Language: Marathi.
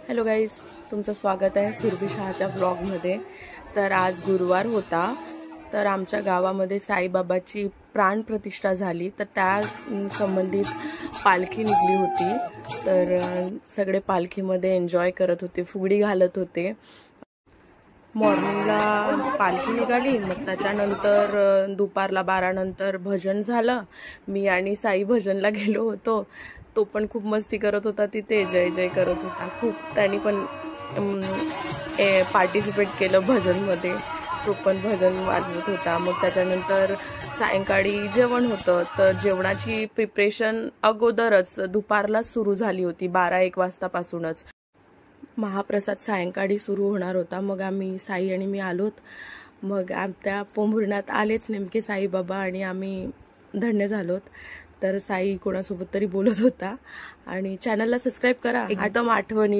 हॅलो गाईज, तुमचं स्वागत आहे सुरभी शहाच्या ब्लॉगमध्ये। तर आज गुरुवार होता, तर आमच्या गावामध्ये साईबाबाची प्राणप्रतिष्ठा झाली, तर त्या संबंधित पालखी निघली होती। तर सगळे पालखीमध्ये एन्जॉय करत होते, फुगडी घालत होते। मॉर्निंगला पालखी निघाली, मग त्याच्यानंतर दुपारला 12 नंतर भजन झालं। मी आणि साई भजनला गेलो होतो, तो पण खूप मस्ती करत होता, तिथे जय जय करत होता खूप। त्यांनी पण पार्टिसिपेट केलं भजनमध्ये, तो पण भजन वाजवत होता। मग त्याच्यानंतर सायंकाळी जेवण होतं, तर जेवणाची प्रिपरेशन अगोदरच दुपारला सुरू झाली होती, 12-1 वाजतापासूनच। महाप्रसाद सायंकाळी सुरू होणार होता। मग आम्ही साई आणि मी आलोत, मग त्या पोंभुर्ण्यात आलेच नेमके साईबाबा, आणि आम्ही धन्य झालोत। तर साई कोणासोबत तरी बोलत होता, आणि चॅनलला सबस्क्राईब करा, एकदम आठवणी